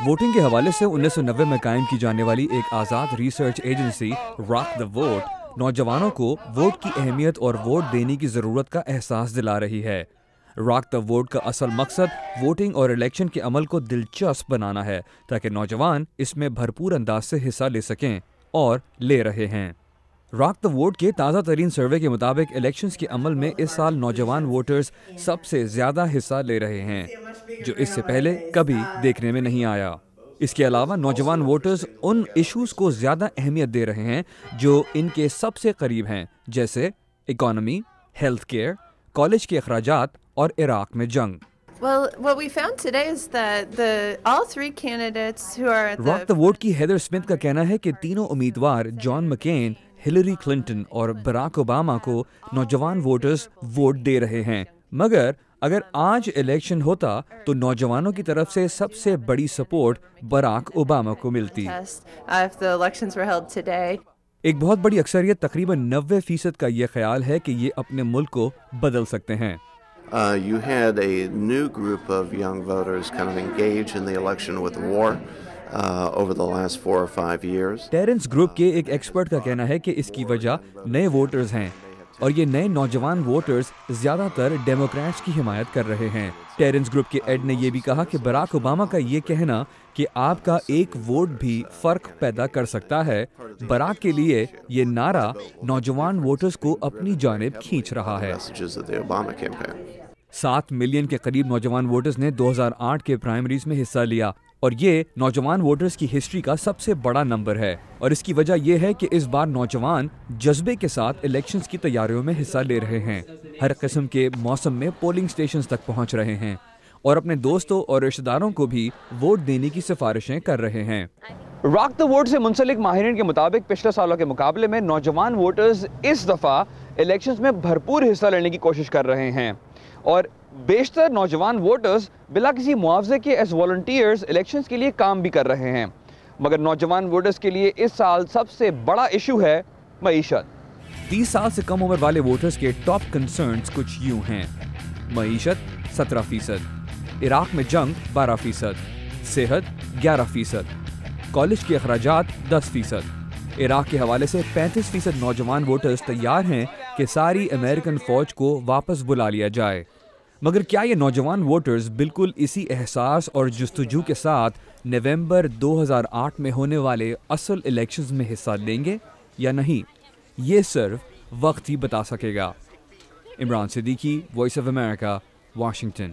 Voting کے حوالے سے 1990 میں قائم کی جانے والی ایک آزاد ریسرچ ایجنسی راک دا ووٹ نوجوانوں کو ووٹ کی اہمیت اور ووٹ دینے کی ضرورت کا احساس دلا رہی ہے۔ راک دا ووٹ کا اصل مقصد ووٹنگ اور الیکشن کے عمل کو دلچسپ بنانا ہے تاکہ نوجوان اس میں بھرپور انداز سے حصہ لے سکیں اور لے رہے ہیں۔ راک دا ووٹ کے تازہ ترین سروے کے مطابق الیکشنز کے عمل میں اس سال نوجوان ووٹرز سب سے زیادہ حصہ لے رہے ہیں، جو اس سے پہلے کبھی دیکھنے میں نہیں آیا۔ اس کے علاوہ نوجوان ووٹرز ان ایشوز کو زیادہ اہمیت دے رہے ہیں جو ان کے سب سے قریب ہیں، جیسے اکانومی، ہیلتھ کیئر، کالج کے اخراجات اور عراق میں جنگ۔ راک دا ووٹ کی ہیدر اسمتھ کا کہنا ہے کہ تینوں امیدوار جان مکین، ہلری کلنٹن اور براک اوباما کو نوجوان ووٹرز ووٹ دے رہے ہیں، مگر اگر آج الیکشن ہوتا تو نوجوانوں کی طرف سے سب سے بڑی سپورٹ براک اوباما کو ملتی۔ ایک بہت بڑی اکثریت تقریباً 90% کا یہ خیال ہے کہ یہ اپنے ملک کو بدل سکتے ہیں۔ You had a new group of young voters kind of engage in the election with war over the last 4 or 5 years. Terence group کے ایک ایکسپرٹ کا کہنا ہے کہ اس کی وجہ نئے ووٹرز ہیں اور یہ نئے نوجوان ووٹرز زیادہ تر ڈیموکریٹس کی حمایت کر رہے ہیں۔ ٹیرنس گروپ کے ایڈ نے یہ بھی کہا کہ براک اوباما کا یہ کہنا کہ آپ کا ایک ووٹ بھی فرق پیدا کر سکتا ہے، براک کے لیے یہ نعرہ نوجوان ووٹرز کو اپنی جانب کھینچ رہا ہے۔ 7 ملین کے قریب نوجوان ووٹرز نے 2008 کے پرائمریز میں حصہ لیا اور یہ نوجوان ووٹرز کی ہسٹری کا سب سے بڑا نمبر ہے، اور اس کی وجہ یہ ہے کہ اس بار نوجوان جذبے کے ساتھ الیکشنز کی تیاریوں میں حصہ لے رہے ہیں، ہر قسم کے موسم میں پولنگ سٹیشنز تک پہنچ رہے ہیں اور اپنے دوستوں اور رشتہ داروں کو بھی ووٹ دینے کی سفارشیں کر رہے ہیں۔ راک دا ووٹ سے منسلک ماہرین کے مطابق پچھلے سالوں کے مقابلے میں نوجوان ووٹرز اس دفعہ الیکشنز میں بھرپور حصہ لینے کی کوشش کر رہے ہیں، اور بیشتر نوجوان ووٹرز بلا کسی معاوضے کے ایز والنٹیئرز الیکشنز کے لیے کام بھی کر رہے ہیں، مگر نوجوان ووٹرز کے لیے اس سال سب سے بڑا ایشو ہے معیشت۔ 30 سال سے کم عمر والے ووٹرز کے ٹاپ کنسرنز کچھ یوں ہیں: معیشت 17%، عراق میں جنگ 12%، صحت 11%، کالج کے اخراجات 10%۔ عراق کے حوالے سے 35% نوجوان ووٹرز تیار ہیں کہ ساری امریکن فوج کو واپس بلا لیا جائے، مگر کیا یہ نوجوان ووٹرز بالکل اسی احساس اور جستجو کے ساتھ نومبر 2008 میں ہونے والے اصل الیکشنز میں حصہ لیں گے یا نہیں؟ یہ صرف وقت ہی بتا سکے گا۔ Imran Siddiqui, voice of America, Washington.